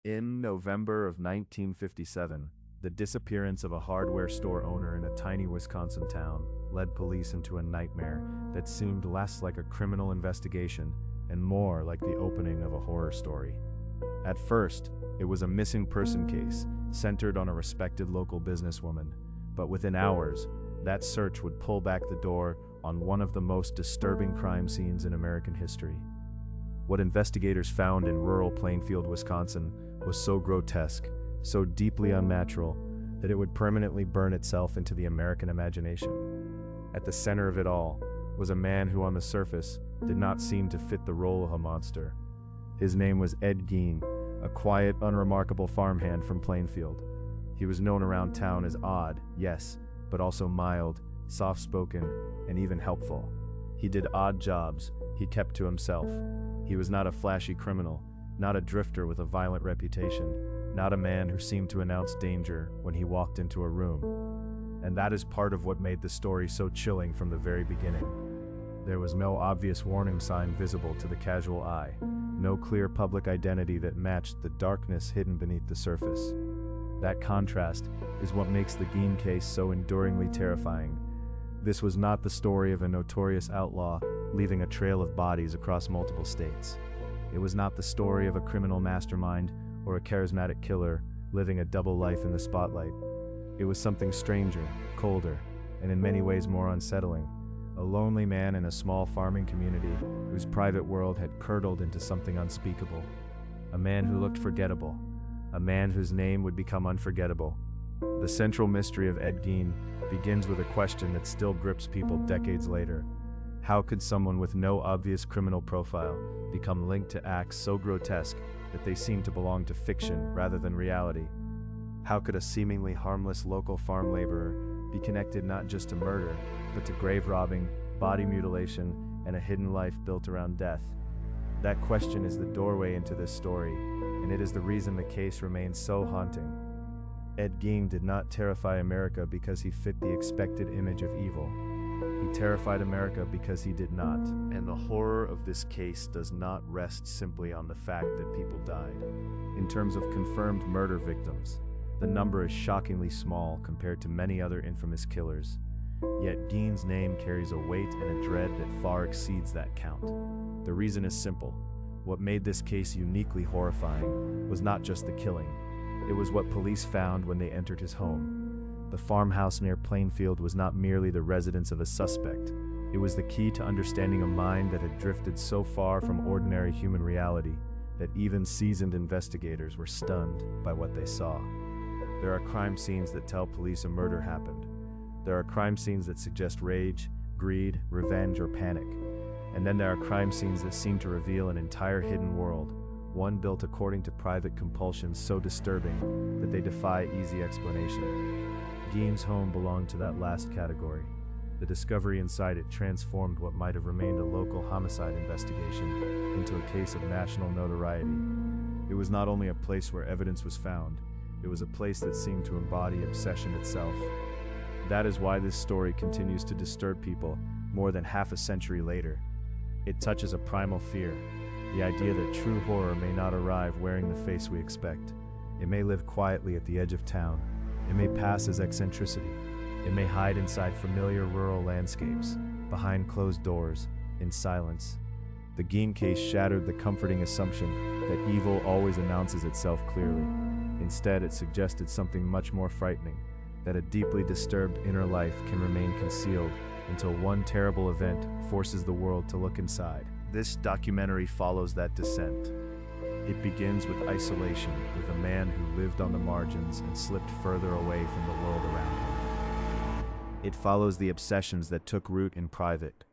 In November of 1957, the disappearance of a hardware store owner in a tiny Wisconsin town led police into a nightmare that seemed less like a criminal investigation and more like the opening of a horror story. At first, it was a missing person case centered on a respected local businesswoman, but within hours, that search would pull back the door on one of the most disturbing crime scenes in American history. What investigators found in rural Plainfield, Wisconsin, was so grotesque, so deeply unnatural, that it would permanently burn itself into the American imagination. At the center of it all was a man who on the surface did not seem to fit the role of a monster. His name was Ed Gein, a quiet, unremarkable farmhand from Plainfield. He was known around town as odd, yes, but also mild, soft-spoken, and even helpful. He did odd jobs he kept to himself. He was not a flashy criminal, not a drifter with a violent reputation, not a man who seemed to announce danger when he walked into a room. And that is part of what made the story so chilling from the very beginning. There was no obvious warning sign visible to the casual eye, no clear public identity that matched the darkness hidden beneath the surface. That contrast is what makes the Gein case so enduringly terrifying. This was not the story of a notorious outlaw leaving a trail of bodies across multiple states. It was not the story of a criminal mastermind or a charismatic killer living a double life in the spotlight. It was something stranger, colder, and in many ways more unsettling. A lonely man in a small farming community whose private world had curdled into something unspeakable. A man who looked forgettable. A man whose name would become unforgettable. The central mystery of Ed Gein begins with a question that still grips people decades later. How could someone with no obvious criminal profile become linked to acts so grotesque that they seem to belong to fiction rather than reality? How could a seemingly harmless local farm laborer be connected not just to murder, but to grave robbing, body mutilation, and a hidden life built around death? That question is the doorway into this story, and it is the reason the case remains so haunting. Ed Gein did not terrify America because he fit the expected image of evil. He terrified America because he did not. And the horror of this case does not rest simply on the fact that people died. In terms of confirmed murder victims, the number is shockingly small compared to many other infamous killers. Yet Gein's name carries a weight and a dread that far exceeds that count. The reason is simple. What made this case uniquely horrifying was not just the killing. It was what police found when they entered his home. The farmhouse near Plainfield was not merely the residence of a suspect. It was the key to understanding a mind that had drifted so far from ordinary human reality that even seasoned investigators were stunned by what they saw. There are crime scenes that tell police a murder happened. There are crime scenes that suggest rage, greed, revenge, or panic. And then there are crime scenes that seem to reveal an entire hidden world, one built according to private compulsions so disturbing that they defy easy explanation. Gein's home belonged to that last category. The discovery inside it transformed what might have remained a local homicide investigation into a case of national notoriety. It was not only a place where evidence was found, it was a place that seemed to embody obsession itself. That is why this story continues to disturb people more than half a century later. It touches a primal fear, the idea that true horror may not arrive wearing the face we expect. It may live quietly at the edge of town. It may pass as eccentricity. It may hide inside familiar rural landscapes, behind closed doors, in silence. The Gein case shattered the comforting assumption that evil always announces itself clearly. Instead, it suggested something much more frightening, that a deeply disturbed inner life can remain concealed until one terrible event forces the world to look inside. This documentary follows that descent. It begins with isolation, with a man who lived on the margins and slipped further away from the world around him. It follows the obsessions that took root in private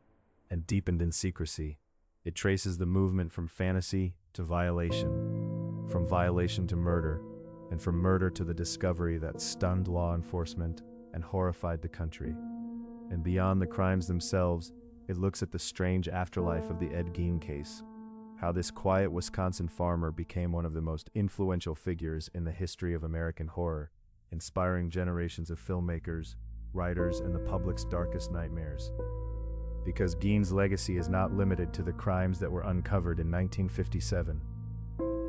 and deepened in secrecy. It traces the movement from fantasy to violation, from violation to murder, and from murder to the discovery that stunned law enforcement and horrified the country. And beyond the crimes themselves, it looks at the strange afterlife of the Ed Gein case, how this quiet Wisconsin farmer became one of the most influential figures in the history of American horror, inspiring generations of filmmakers, writers, and the public's darkest nightmares. Because Gein's legacy is not limited to the crimes that were uncovered in 1957.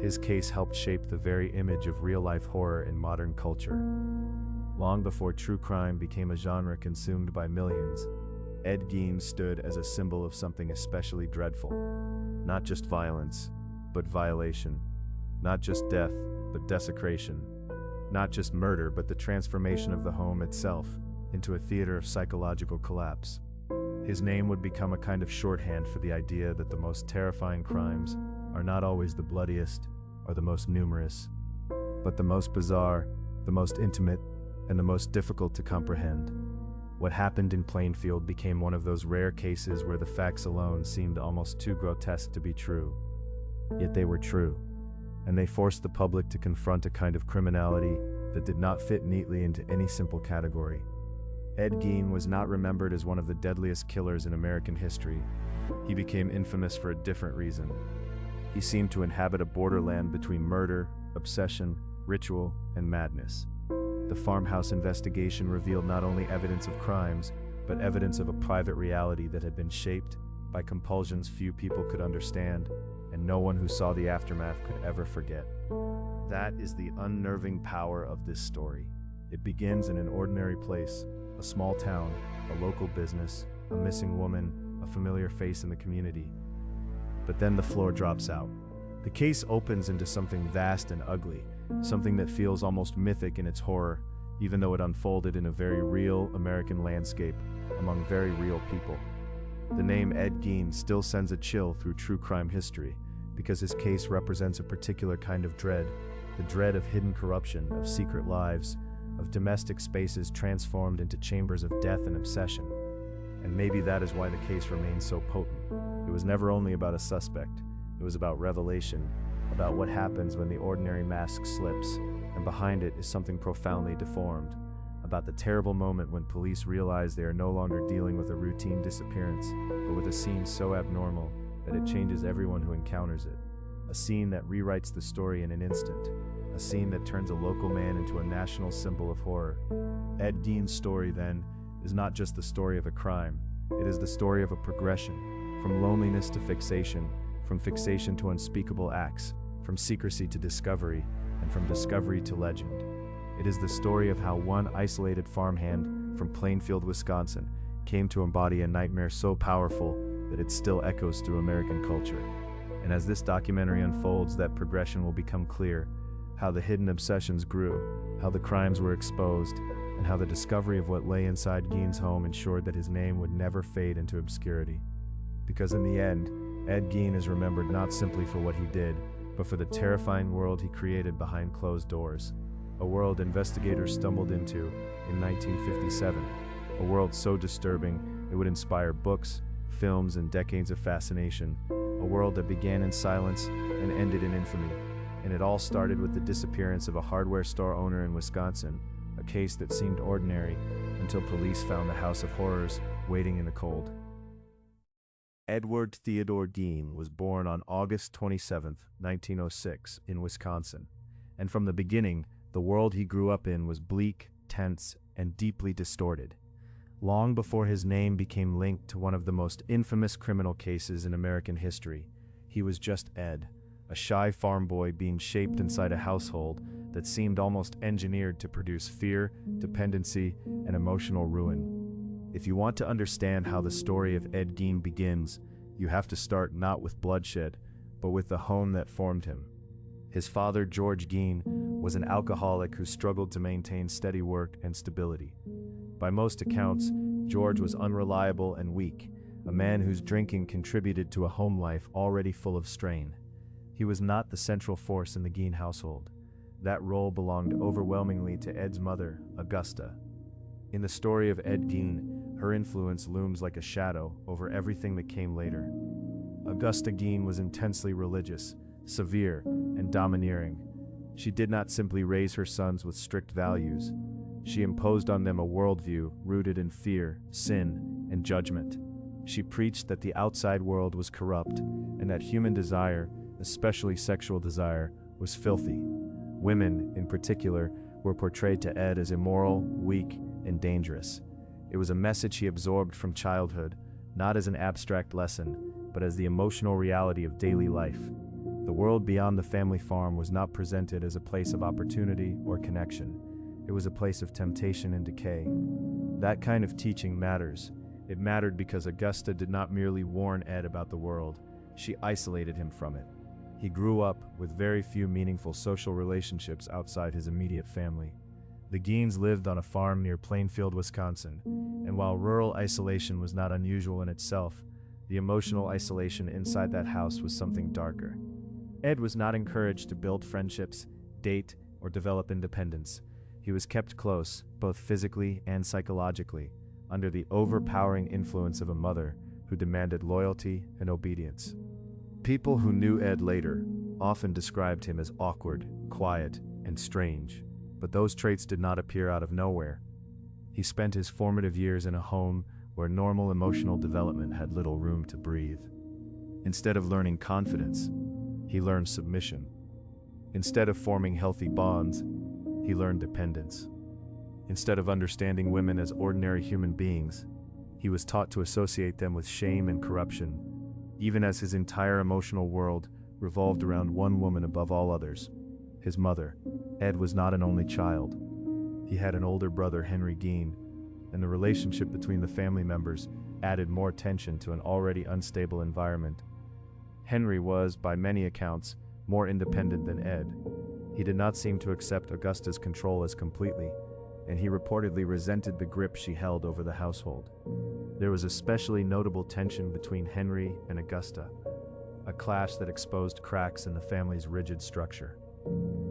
His case helped shape the very image of real-life horror in modern culture. Long before true crime became a genre consumed by millions, Ed Gein stood as a symbol of something especially dreadful. Not just violence, but violation. Not just death, but desecration. Not just murder, but the transformation of the home itself into a theater of psychological collapse. His name would become a kind of shorthand for the idea that the most terrifying crimes are not always the bloodiest or the most numerous, but the most bizarre, the most intimate, and the most difficult to comprehend. What happened in Plainfield became one of those rare cases where the facts alone seemed almost too grotesque to be true. Yet they were true, and they forced the public to confront a kind of criminality that did not fit neatly into any simple category. Ed Gein was not remembered as one of the deadliest killers in American history. He became infamous for a different reason. He seemed to inhabit a borderland between murder, obsession, ritual, and madness. The farmhouse investigation revealed not only evidence of crimes, but evidence of a private reality that had been shaped by compulsions few people could understand, and no one who saw the aftermath could ever forget. That is the unnerving power of this story. It begins in an ordinary place, a small town, a local business, a missing woman, a familiar face in the community. But then the floor drops out. The case opens into something vast and ugly, something that feels almost mythic in its horror, even though it unfolded in a very real American landscape among very real people. The name Ed Gein still sends a chill through true crime history, because his case represents a particular kind of dread, the dread of hidden corruption, of secret lives, of domestic spaces transformed into chambers of death and obsession. And maybe that is why the case remains so potent. It was never only about a suspect. It was about revelation, about what happens when the ordinary mask slips, and behind it is something profoundly deformed, about the terrible moment when police realize they are no longer dealing with a routine disappearance, but with a scene so abnormal that it changes everyone who encounters it. A scene that rewrites the story in an instant. A scene that turns a local man into a national symbol of horror. Ed Gein's story, then, is not just the story of a crime. It is the story of a progression, from loneliness to fixation, from fixation to unspeakable acts, from secrecy to discovery, and from discovery to legend. It is the story of how one isolated farmhand from Plainfield, Wisconsin, came to embody a nightmare so powerful that it still echoes through American culture. And as this documentary unfolds, that progression will become clear, how the hidden obsessions grew, how the crimes were exposed, and how the discovery of what lay inside Gein's home ensured that his name would never fade into obscurity. Because in the end, Ed Gein is remembered not simply for what he did, but for the terrifying world he created behind closed doors. A world investigators stumbled into in 1957. A world so disturbing it would inspire books, films, and decades of fascination. A world that began in silence and ended in infamy. And it all started with the disappearance of a hardware store owner in Wisconsin, a case that seemed ordinary until police found the house of horrors waiting in the cold. Edward Theodore Gein was born on August 27, 1906, in Wisconsin. And from the beginning, the world he grew up in was bleak, tense, and deeply distorted. Long before his name became linked to one of the most infamous criminal cases in American history, he was just Ed, a shy farm boy being shaped inside a household that seemed almost engineered to produce fear, dependency, and emotional ruin. If you want to understand how the story of Ed Gein begins, you have to start not with bloodshed, but with the home that formed him. His father, George Gein, was an alcoholic who struggled to maintain steady work and stability. By most accounts, George was unreliable and weak, a man whose drinking contributed to a home life already full of strain. He was not the central force in the Gein household. That role belonged overwhelmingly to Ed's mother, Augusta. In the story of Ed Gein, her influence looms like a shadow over everything that came later. Augusta Gein was intensely religious, severe, and domineering. She did not simply raise her sons with strict values. She imposed on them a worldview rooted in fear, sin, and judgment. She preached that the outside world was corrupt and that human desire, especially sexual desire, was filthy. Women, in particular, were portrayed to Ed as immoral, weak, and dangerous. It was a message he absorbed from childhood, not as an abstract lesson, but as the emotional reality of daily life. The world beyond the family farm was not presented as a place of opportunity or connection. It was a place of temptation and decay. That kind of teaching matters. It mattered because Augusta did not merely warn Ed about the world, she isolated him from it. He grew up with very few meaningful social relationships outside his immediate family. The Geins lived on a farm near Plainfield, Wisconsin, and while rural isolation was not unusual in itself, the emotional isolation inside that house was something darker. Ed was not encouraged to build friendships, date, or develop independence. He was kept close, both physically and psychologically, under the overpowering influence of a mother who demanded loyalty and obedience. People who knew Ed later often described him as awkward, quiet, and strange, but those traits did not appear out of nowhere. He spent his formative years in a home where normal emotional development had little room to breathe. Instead of learning confidence, he learned submission. Instead of forming healthy bonds, he learned dependence. Instead of understanding women as ordinary human beings, he was taught to associate them with shame and corruption, even as his entire emotional world revolved around one woman above all others, his mother. Ed was not an only child. He had an older brother, Henry Gein, and the relationship between the family members added more tension to an already unstable environment. Henry was, by many accounts, more independent than Ed. He did not seem to accept Augusta's control as completely, and he reportedly resented the grip she held over the household. There was especially notable tension between Henry and Augusta, a clash that exposed cracks in the family's rigid structure.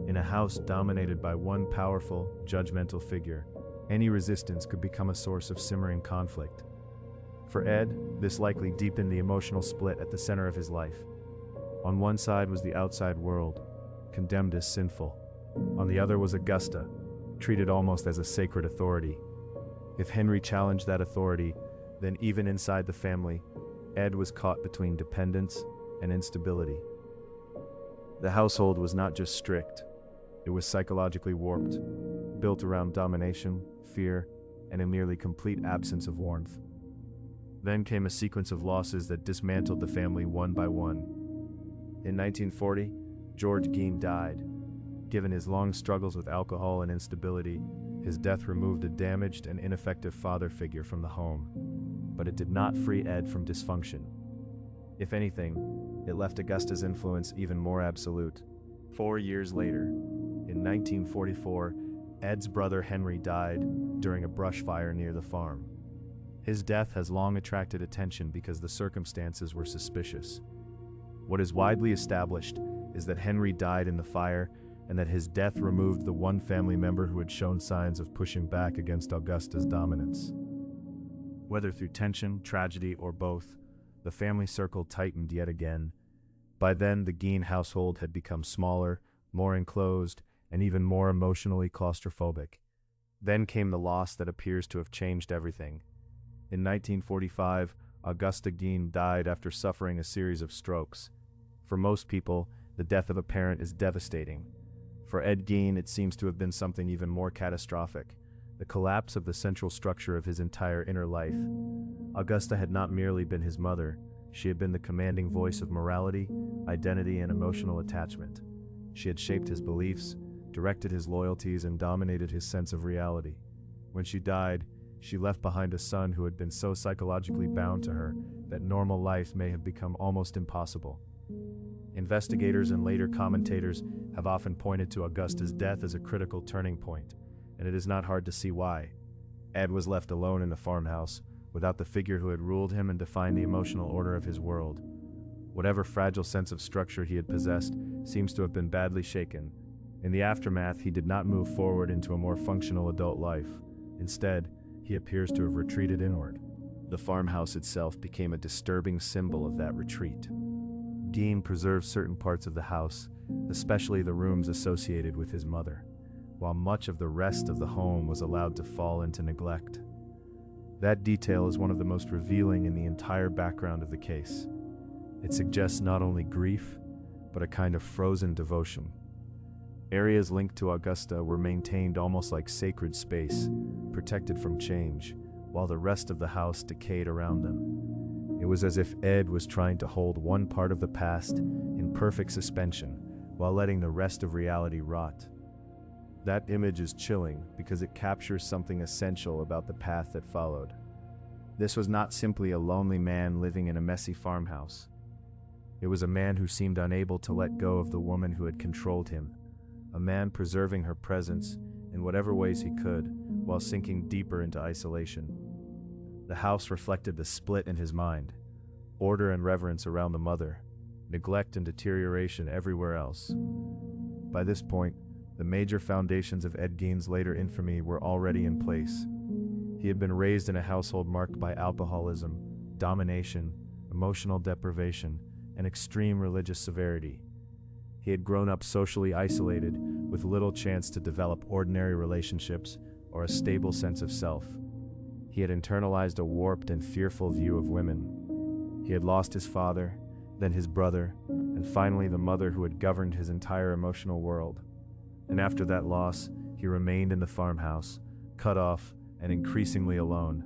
In a house dominated by one powerful, judgmental figure, any resistance could become a source of simmering conflict. For Ed, this likely deepened the emotional split at the center of his life. On one side was the outside world, condemned as sinful. On the other was Augusta, treated almost as a sacred authority. If Henry challenged that authority, then even inside the family, Ed was caught between dependence and instability. The household was not just strict, it was psychologically warped, built around domination, fear, and a nearly complete absence of warmth. Then came a sequence of losses that dismantled the family one by one. In 1940, George Gein died. Given his long struggles with alcohol and instability, his death removed a damaged and ineffective father figure from the home. But it did not free Ed from dysfunction. If anything, it left Augusta's influence even more absolute. 4 years later, in 1944, Ed's brother Henry died during a brush fire near the farm. His death has long attracted attention because the circumstances were suspicious. What is widely established is that Henry died in the fire and that his death removed the one family member who had shown signs of pushing back against Augusta's dominance. Whether through tension, tragedy, or both, the family circle tightened yet again. By then, the Gein household had become smaller, more enclosed, and even more emotionally claustrophobic. Then came the loss that appears to have changed everything. In 1945, Augusta Gein died after suffering a series of strokes. For most people, the death of a parent is devastating. For Ed Gein, it seems to have been something even more catastrophic, the collapse of the central structure of his entire inner life. Augusta had not merely been his mother, she had been the commanding voice of morality, identity, and emotional attachment. She had shaped his beliefs, directed his loyalties, and dominated his sense of reality. When she died, she left behind a son who had been so psychologically bound to her that normal life may have become almost impossible. Investigators and later commentators have often pointed to Augusta's death as a critical turning point, and it is not hard to see why. Ed was left alone in the farmhouse, without the figure who had ruled him and defined the emotional order of his world. Whatever fragile sense of structure he had possessed seems to have been badly shaken. In the aftermath, he did not move forward into a more functional adult life. Instead, he appears to have retreated inward. The farmhouse itself became a disturbing symbol of that retreat. Gein preserved certain parts of the house, especially the rooms associated with his mother, while much of the rest of the home was allowed to fall into neglect. That detail is one of the most revealing in the entire background of the case. It suggests not only grief, but a kind of frozen devotion. Areas linked to Augusta were maintained almost like sacred space, protected from change, while the rest of the house decayed around them. It was as if Ed was trying to hold one part of the past in in perfect suspension, while letting the rest of reality rot. That image is chilling because it captures something essential about the path that followed. This was not simply a lonely man living in a messy farmhouse. It was a man who seemed unable to let go of the woman who had controlled him, a man preserving her presence in whatever ways he could, while sinking deeper into isolation. The house reflected the split in his mind: order and reverence around the mother, neglect and deterioration everywhere else. By this point, the major foundations of Ed Gein's later infamy were already in place. He had been raised in a household marked by alcoholism, domination, emotional deprivation, and extreme religious severity. He had grown up socially isolated, with little chance to develop ordinary relationships or a stable sense of self. He had internalized a warped and fearful view of women. He had lost his father, then his brother, and finally the mother who had governed his entire emotional world. And after that loss, he remained in the farmhouse, cut off and increasingly alone.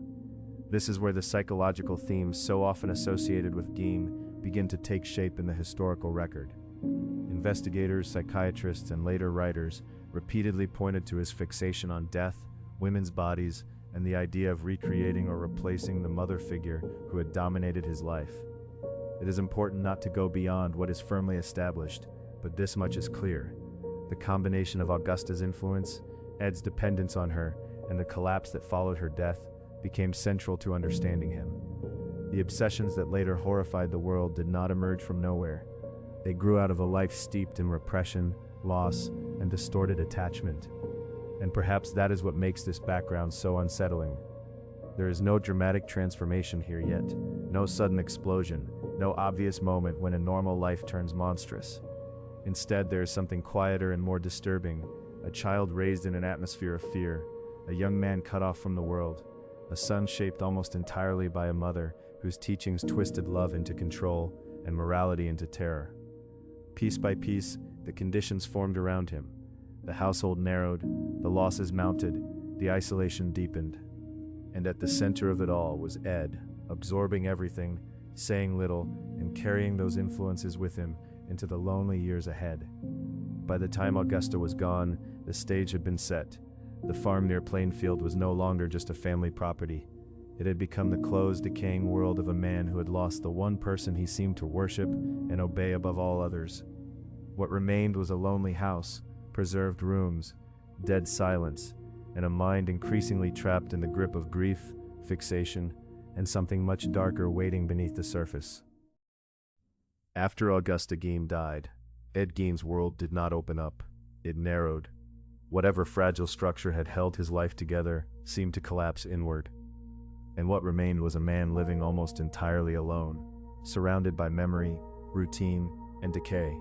This is where the psychological themes so often associated with Gein begin to take shape in the historical record. Investigators, psychiatrists, and later writers repeatedly pointed to his fixation on death, women's bodies, and the idea of recreating or replacing the mother figure who had dominated his life. It is important not to go beyond what is firmly established, but this much is clear. The combination of Augusta's influence, Ed's dependence on her, and the collapse that followed her death became central to understanding him. The obsessions that later horrified the world did not emerge from nowhere. They grew out of a life steeped in repression, loss, and distorted attachment. And perhaps that is what makes this background so unsettling. There is no dramatic transformation here yet, no sudden explosion, no obvious moment when a normal life turns monstrous. Instead, there is something quieter and more disturbing: a child raised in an atmosphere of fear, a young man cut off from the world, a son shaped almost entirely by a mother whose teachings twisted love into control and morality into terror. Piece by piece, the conditions formed around him. The household narrowed, the losses mounted, the isolation deepened. And at the center of it all was Ed, absorbing everything, saying little, and carrying those influences with him into the lonely years ahead. By the time Augusta was gone, the stage had been set. The farm near Plainfield was no longer just a family property. It had become the closed, decaying world of a man who had lost the one person he seemed to worship and obey above all others. What remained was a lonely house, preserved rooms, dead silence, and a mind increasingly trapped in the grip of grief, fixation, and something much darker waiting beneath the surface. After Augusta Gein died, Ed Gein's world did not open up. It narrowed. Whatever fragile structure had held his life together seemed to collapse inward. And what remained was a man living almost entirely alone, surrounded by memory, routine, and decay.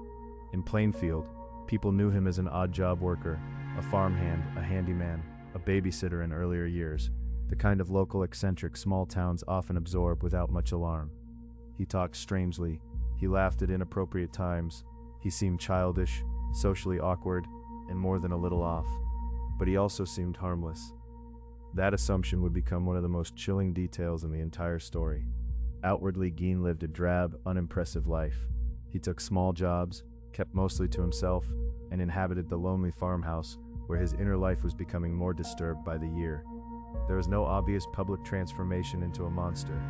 In Plainfield, people knew him as an odd-job worker, a farmhand, a handyman, a babysitter in earlier years, the kind of local eccentric small towns often absorb without much alarm. He talked strangely, he laughed at inappropriate times, he seemed childish, socially awkward, and more than a little off, but he also seemed harmless. That assumption would become one of the most chilling details in the entire story. Outwardly, Gein lived a drab, unimpressive life. He took small jobs, kept mostly to himself, and inhabited the lonely farmhouse where his inner life was becoming more disturbed by the year. There was no obvious public transformation into a monster,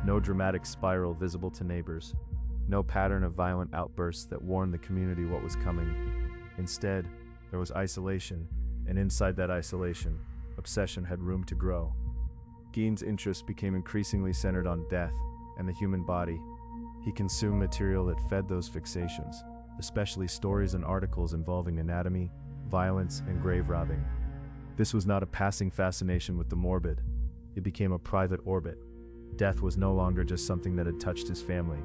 no dramatic spiral visible to neighbors, no pattern of violent outbursts that warned the community what was coming. Instead, there was isolation, and inside that isolation, obsession had room to grow. Gein's interests became increasingly centered on death and the human body. He consumed material that fed those fixations, especially stories and articles involving anatomy, violence, and grave robbing. This was not a passing fascination with the morbid. It became a private orbit. Death was no longer just something that had touched his family.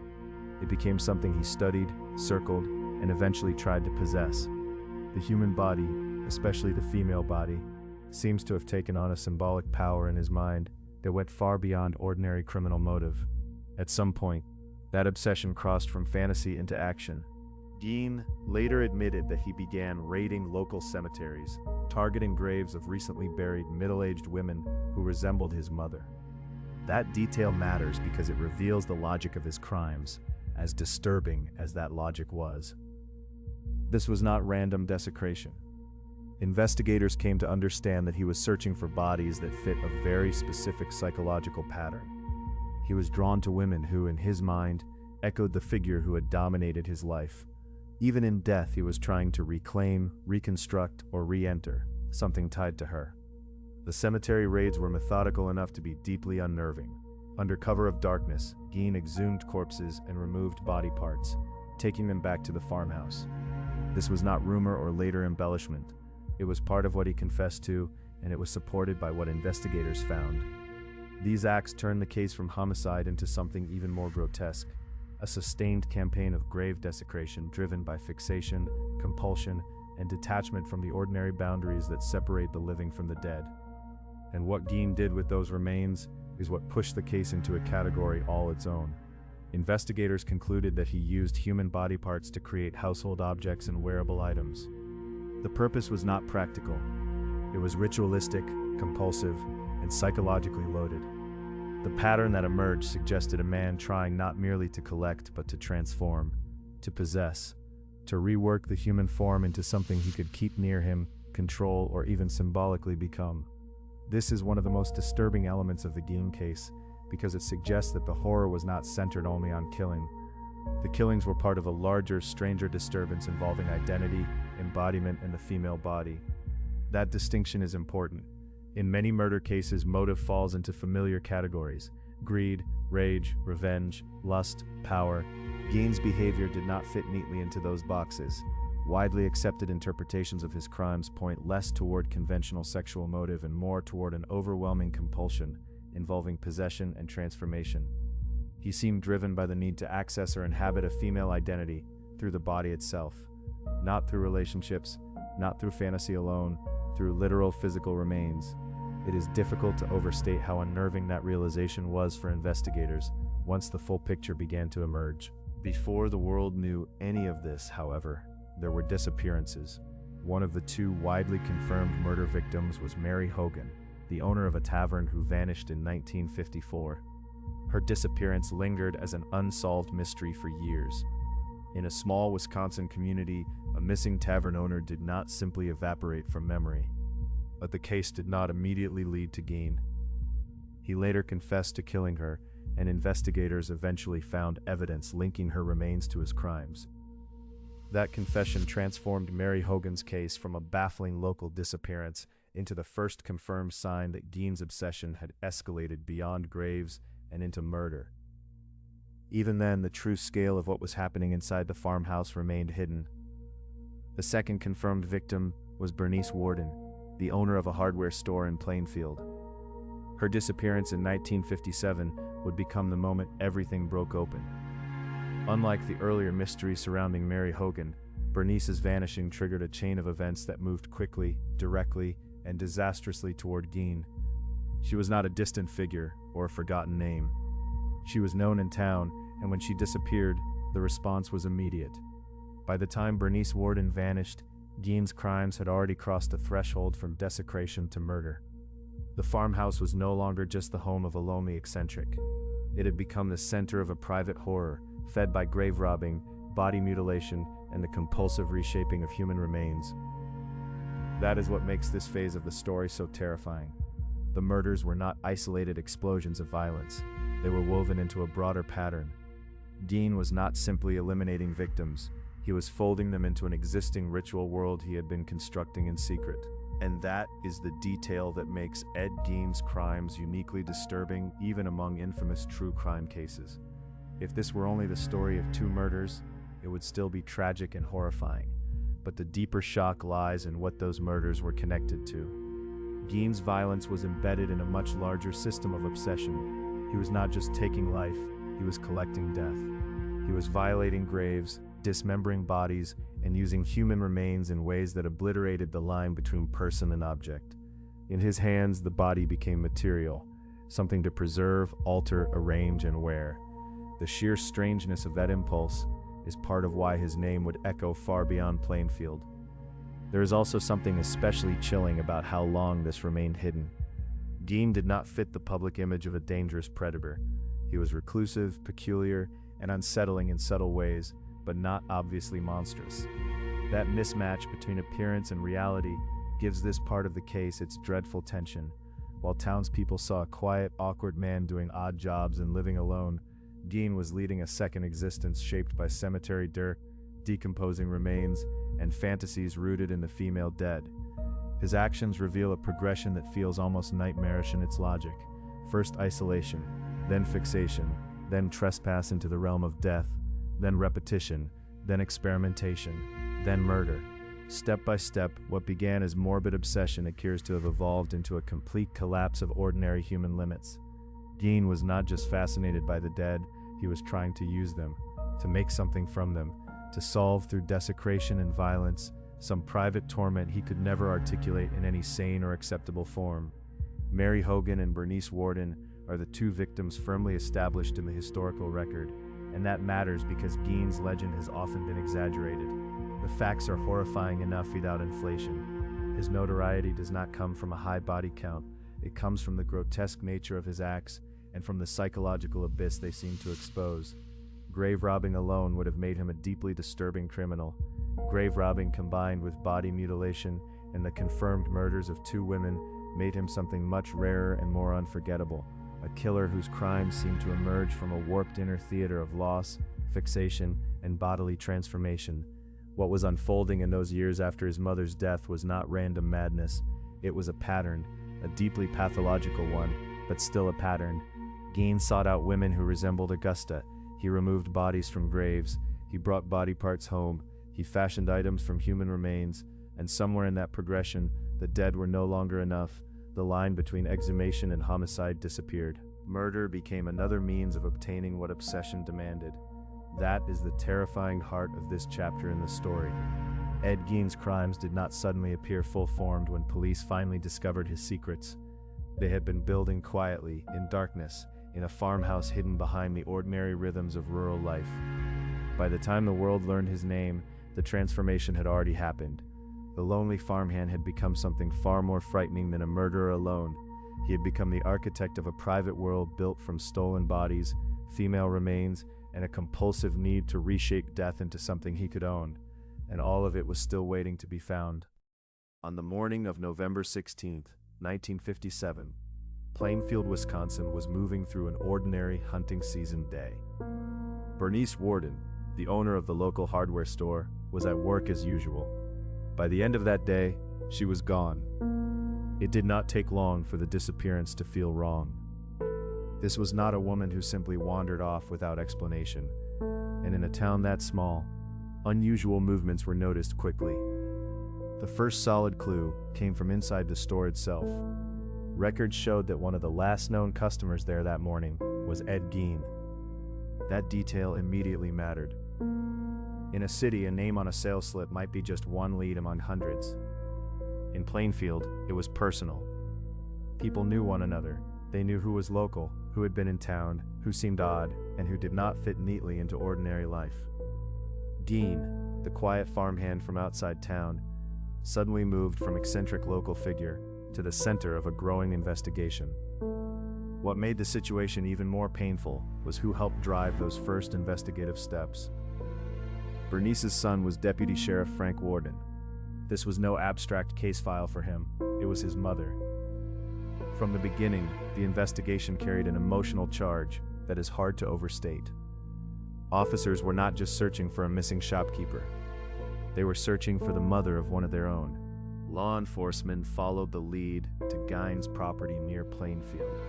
It became something he studied, circled, and eventually tried to possess. The human body, especially the female body, seems to have taken on a symbolic power in his mind that went far beyond ordinary criminal motive. At some point, that obsession crossed from fantasy into action. Gein later admitted that he began raiding local cemeteries, targeting graves of recently buried middle-aged women who resembled his mother. That detail matters because it reveals the logic of his crimes. as disturbing as that logic was. This was not random desecration. Investigators came to understand that he was searching for bodies that fit a very specific psychological pattern. He was drawn to women who, in his mind, echoed the figure who had dominated his life. Even in death, he was trying to reclaim, reconstruct, or re-enter something tied to her. The cemetery raids were methodical enough to be deeply unnerving. Under cover of darkness, Gein exhumed corpses and removed body parts, taking them back to the farmhouse. This was not rumor or later embellishment. It was part of what he confessed to, and it was supported by what investigators found. These acts turned the case from homicide into something even more grotesque, a sustained campaign of grave desecration driven by fixation, compulsion, and detachment from the ordinary boundaries that separate the living from the dead. And what Gein did with those remains is what pushed the case into a category all its own. Investigators concluded that he used human body parts to create household objects and wearable items. The purpose was not practical. It was ritualistic, compulsive, and psychologically loaded. The pattern that emerged suggested a man trying not merely to collect but to transform, to possess, to rework the human form into something he could keep near him, control, or even symbolically become. This is one of the most disturbing elements of the Gein case because it suggests that the horror was not centered only on killing. The killings were part of a larger, stranger disturbance involving identity, embodiment, and the female body. That distinction is important. In many murder cases, motive falls into familiar categories: greed, rage, revenge, lust, power. Gein's behavior did not fit neatly into those boxes. Widely accepted interpretations of his crimes point less toward conventional sexual motive and more toward an overwhelming compulsion involving possession and transformation. He seemed driven by the need to access or inhabit a female identity through the body itself, not through relationships, not through fantasy alone, through literal physical remains. It is difficult to overstate how unnerving that realization was for investigators once the full picture began to emerge. Before the world knew any of this, however, there were disappearances. One of the two widely confirmed murder victims was Mary Hogan, the owner of a tavern who vanished in 1954. Her disappearance lingered as an unsolved mystery for years. In a small Wisconsin community, a missing tavern owner did not simply evaporate from memory. But the case did not immediately lead to Gein. He later confessed to killing her, and investigators eventually found evidence linking her remains to his crimes. That confession transformed Mary Hogan's case from a baffling local disappearance into the first confirmed sign that Gein's obsession had escalated beyond graves and into murder. Even then, the true scale of what was happening inside the farmhouse remained hidden. The second confirmed victim was Bernice Warden, the owner of a hardware store in Plainfield. Her disappearance in 1957 would become the moment everything broke open. Unlike the earlier mystery surrounding Mary Hogan, Bernice's vanishing triggered a chain of events that moved quickly, directly, and disastrously toward Gein. She was not a distant figure or a forgotten name. She was known in town, and when she disappeared, the response was immediate. By the time Bernice Warden vanished, Gein's crimes had already crossed the threshold from desecration to murder. The farmhouse was no longer just the home of a lonely eccentric. It had become the center of a private horror, fed by grave robbing, body mutilation, and the compulsive reshaping of human remains. That is what makes this phase of the story so terrifying. The murders were not isolated explosions of violence. They were woven into a broader pattern. Gein was not simply eliminating victims. He was folding them into an existing ritual world he had been constructing in secret. And that is the detail that makes Ed Gein's crimes uniquely disturbing, even among infamous true crime cases. If this were only the story of two murders, it would still be tragic and horrifying. But the deeper shock lies in what those murders were connected to. Gein's violence was embedded in a much larger system of obsession. He was not just taking life, he was collecting death. He was violating graves, dismembering bodies, and using human remains in ways that obliterated the line between person and object. In his hands, the body became material, something to preserve, alter, arrange, and wear. The sheer strangeness of that impulse is part of why his name would echo far beyond Plainfield. There is also something especially chilling about how long this remained hidden. Gein did not fit the public image of a dangerous predator. He was reclusive, peculiar, and unsettling in subtle ways, but not obviously monstrous. That mismatch between appearance and reality gives this part of the case its dreadful tension. While townspeople saw a quiet, awkward man doing odd jobs and living alone, Gein was leading a second existence shaped by cemetery dirt, decomposing remains, and fantasies rooted in the female dead. His actions reveal a progression that feels almost nightmarish in its logic. First isolation, then fixation, then trespass into the realm of death, then repetition, then experimentation, then murder. Step by step, what began as morbid obsession appears to have evolved into a complete collapse of ordinary human limits. Gein was not just fascinated by the dead, he was trying to use them, to make something from them, to solve through desecration and violence some private torment he could never articulate in any sane or acceptable form. Mary Hogan and Bernice Worden are the two victims firmly established in the historical record, and that matters because Gein's legend has often been exaggerated. The facts are horrifying enough without inflation. His notoriety does not come from a high body count, it comes from the grotesque nature of his acts and from the psychological abyss they seem to expose. Grave robbing alone would have made him a deeply disturbing criminal. Grave robbing combined with body mutilation and the confirmed murders of two women made him something much rarer and more unforgettable, a killer whose crimes seemed to emerge from a warped inner theater of loss, fixation, and bodily transformation. What was unfolding in those years after his mother's death was not random madness. It was a pattern, a deeply pathological one, but still a pattern. Gein sought out women who resembled Augusta. He removed bodies from graves. He brought body parts home. He fashioned items from human remains. And somewhere in that progression, the dead were no longer enough. The line between exhumation and homicide disappeared. Murder became another means of obtaining what obsession demanded. That is the terrifying heart of this chapter in the story. Ed Gein's crimes did not suddenly appear full-formed when police finally discovered his secrets. They had been building quietly, in darkness, in a farmhouse hidden behind the ordinary rhythms of rural life. By the time the world learned his name, the transformation had already happened. The lonely farmhand had become something far more frightening than a murderer alone. He had become the architect of a private world built from stolen bodies, female remains, and a compulsive need to reshape death into something he could own. And all of it was still waiting to be found. On the morning of November 16, 1957, Plainfield, Wisconsin was moving through an ordinary hunting season day. Bernice Worden, the owner of the local hardware store, was at work as usual. By the end of that day, she was gone. It did not take long for the disappearance to feel wrong. This was not a woman who simply wandered off without explanation, and in a town that small, unusual movements were noticed quickly. The first solid clue came from inside the store itself. Records showed that one of the last known customers there that morning was Ed Gein. That detail immediately mattered. In a city, a name on a sales slip might be just one lead among hundreds. In Plainfield, it was personal. People knew one another. They knew who was local, who had been in town, who seemed odd, and who did not fit neatly into ordinary life. Gein, the quiet farmhand from outside town, suddenly moved from eccentric local figure to the center of a growing investigation. What made the situation even more painful was who helped drive those first investigative steps. Bernice's son was Deputy Sheriff Frank Worden. This was no abstract case file for him, it was his mother. From the beginning, the investigation carried an emotional charge that is hard to overstate. Officers were not just searching for a missing shopkeeper. They were searching for the mother of one of their own. Law enforcement followed the lead to Gein's property near Plainfield,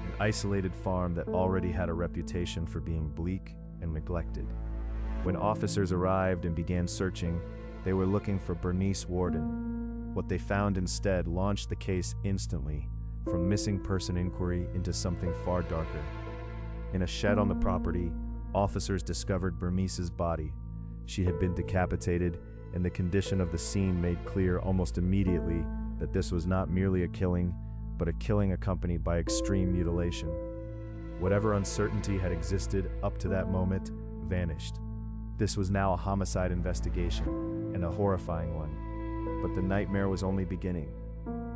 an isolated farm that already had a reputation for being bleak and neglected. When officers arrived and began searching, they were looking for Bernice Worden. What they found instead launched the case instantly, from missing person inquiry into something far darker. In a shed on the property, officers discovered Bernice's body. She had been decapitated, and the condition of the scene made clear almost immediately that this was not merely a killing, but a killing accompanied by extreme mutilation. Whatever uncertainty had existed up to that moment vanished. This was now a homicide investigation, and a horrifying one. But the nightmare was only beginning.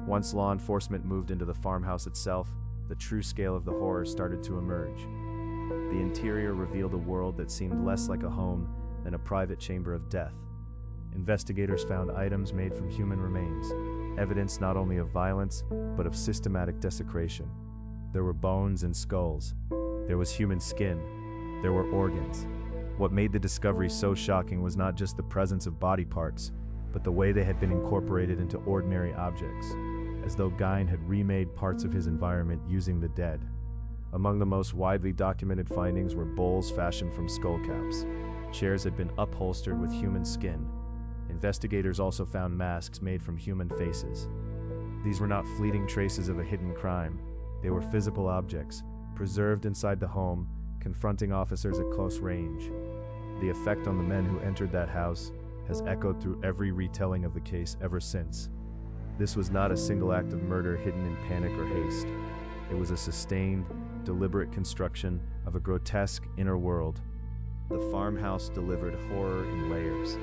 Once law enforcement moved into the farmhouse itself, the true scale of the horror started to emerge. The interior revealed a world that seemed less like a home than a private chamber of death. Investigators found items made from human remains, evidence not only of violence, but of systematic desecration. There were bones and skulls. There was human skin. There were organs. What made the discovery so shocking was not just the presence of body parts, but the way they had been incorporated into ordinary objects, as though Gein had remade parts of his environment using the dead. Among the most widely documented findings were bowls fashioned from skull caps. Chairs had been upholstered with human skin. Investigators also found masks made from human faces. These were not fleeting traces of a hidden crime. They were physical objects, preserved inside the home, confronting officers at close range. The effect on the men who entered that house has echoed through every retelling of the case ever since. This was not a single act of murder hidden in panic or haste. It was a sustained, deliberate construction of a grotesque inner world. The farmhouse delivered horror in layers.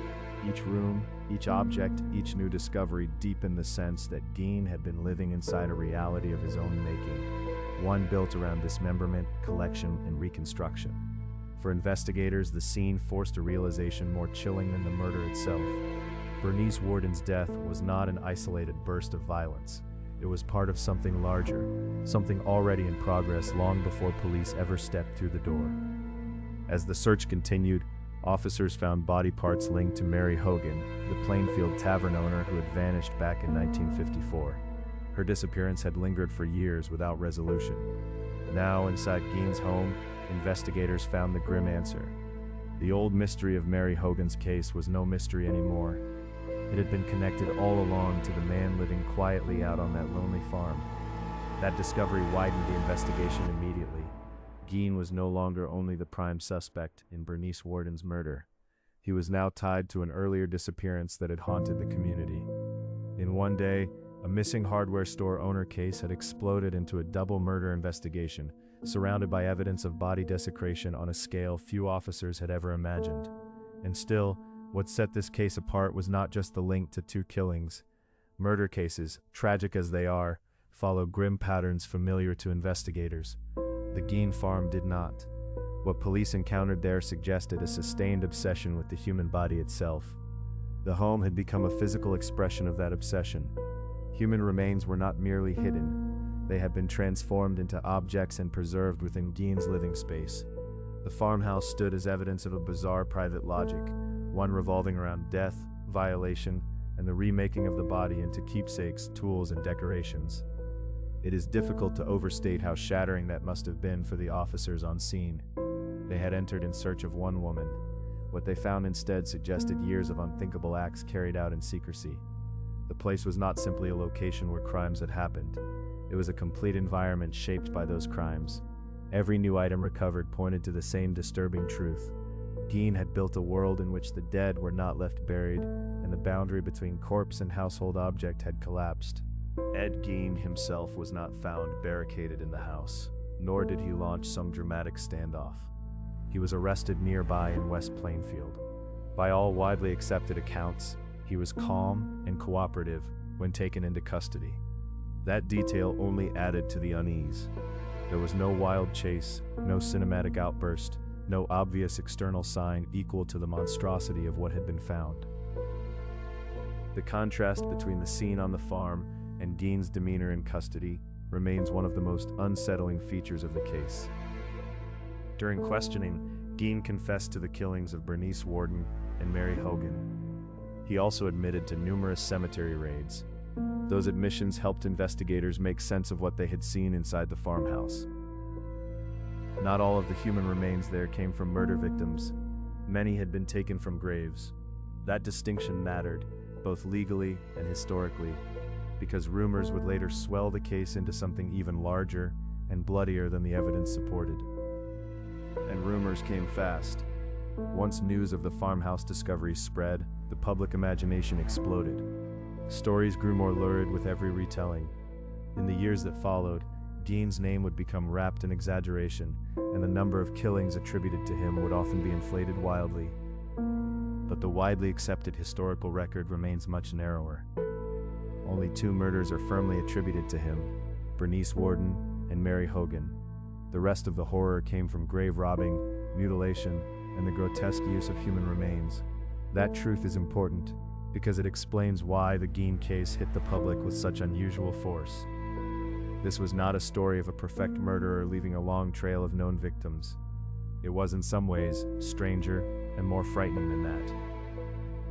Each room, each object, each new discovery deepened the sense that Gein had been living inside a reality of his own making, one built around dismemberment, collection, and reconstruction. For investigators, the scene forced a realization more chilling than the murder itself. Bernice Worden's death was not an isolated burst of violence. It was part of something larger, something already in progress long before police ever stepped through the door. As the search continued, officers found body parts linked to Mary Hogan, the Plainfield tavern owner who had vanished back in 1954. Her disappearance had lingered for years without resolution. Now, inside Gein's home, investigators found the grim answer. The old mystery of Mary Hogan's case was no mystery anymore. It had been connected all along to the man living quietly out on that lonely farm. That discovery widened the investigation immediately. Gein was no longer only the prime suspect in Bernice Worden's murder. He was now tied to an earlier disappearance that had haunted the community. In one day, a missing hardware store owner case had exploded into a double murder investigation, surrounded by evidence of body desecration on a scale few officers had ever imagined. And still, what set this case apart was not just the link to two killings. Murder cases, tragic as they are, follow grim patterns familiar to investigators. The Gein farm did not. What police encountered there suggested a sustained obsession with the human body itself. The home had become a physical expression of that obsession. Human remains were not merely hidden. They had been transformed into objects and preserved within Gein's living space. The farmhouse stood as evidence of a bizarre private logic, one revolving around death, violation, and the remaking of the body into keepsakes, tools, and decorations. It is difficult to overstate how shattering that must have been for the officers on scene. They had entered in search of one woman. What they found instead suggested years of unthinkable acts carried out in secrecy. The place was not simply a location where crimes had happened. It was a complete environment shaped by those crimes. Every new item recovered pointed to the same disturbing truth. Gein had built a world in which the dead were not left buried, and the boundary between corpse and household object had collapsed. Ed Gein himself was not found barricaded in the house, nor did he launch some dramatic standoff. He was arrested nearby in West Plainfield. By all widely accepted accounts, he was calm and cooperative when taken into custody. That detail only added to the unease. There was no wild chase, no cinematic outburst, no obvious external sign equal to the monstrosity of what had been found. The contrast between the scene on the farm and Gein's demeanor in custody remains one of the most unsettling features of the case. During questioning, Gein confessed to the killings of Bernice Worden and Mary Hogan. He also admitted to numerous cemetery raids. Those admissions helped investigators make sense of what they had seen inside the farmhouse. Not all of the human remains there came from murder victims. Many had been taken from graves. That distinction mattered, both legally and historically, because rumors would later swell the case into something even larger and bloodier than the evidence supported. And rumors came fast. Once news of the farmhouse discovery spread, the public imagination exploded. Stories grew more lurid with every retelling. In the years that followed, Gein's name would become wrapped in exaggeration, and the number of killings attributed to him would often be inflated wildly. But the widely accepted historical record remains much narrower. Only 2 murders are firmly attributed to him, Bernice Worden and Mary Hogan. The rest of the horror came from grave robbing, mutilation, and the grotesque use of human remains. That truth is important because it explains why the Gein case hit the public with such unusual force. This was not a story of a perfect murderer leaving a long trail of known victims. It was in some ways stranger and more frightening than that.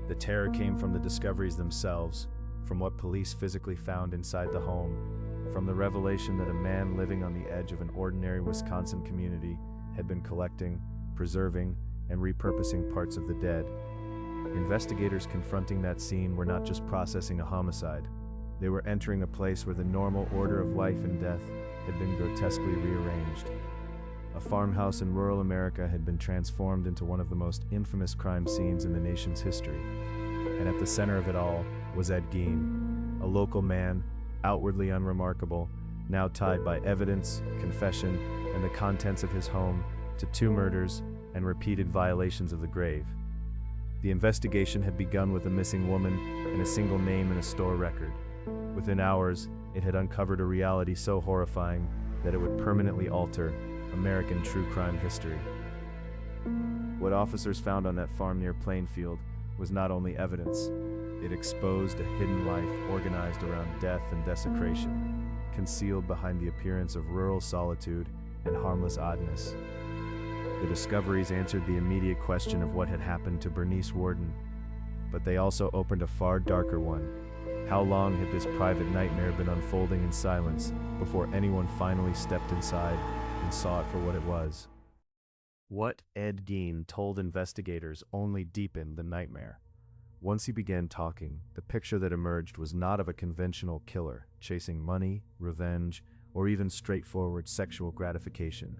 The terror came from the discoveries themselves, from what police physically found inside the home, from the revelation that a man living on the edge of an ordinary Wisconsin community had been collecting, preserving, and repurposing parts of the dead. Investigators confronting that scene were not just processing a homicide. They were entering a place where the normal order of life and death had been grotesquely rearranged. A farmhouse in rural America had been transformed into one of the most infamous crime scenes in the nation's history. And at the center of it all was Ed Gein, a local man, outwardly unremarkable, now tied by evidence, confession, and the contents of his home to 2 murders and repeated violations of the grave. The investigation had begun with a missing woman and a single name in a store record. Within hours, it had uncovered a reality so horrifying that it would permanently alter American true crime history. What officers found on that farm near Plainfield was not only evidence, it exposed a hidden life organized around death and desecration, concealed behind the appearance of rural solitude and harmless oddness. The discoveries answered the immediate question of what had happened to Bernice Worden, but they also opened a far darker one. How long had this private nightmare been unfolding in silence before anyone finally stepped inside and saw it for what it was? What Ed Gein told investigators only deepened the nightmare. Once he began talking, the picture that emerged was not of a conventional killer chasing money, revenge, or even straightforward sexual gratification.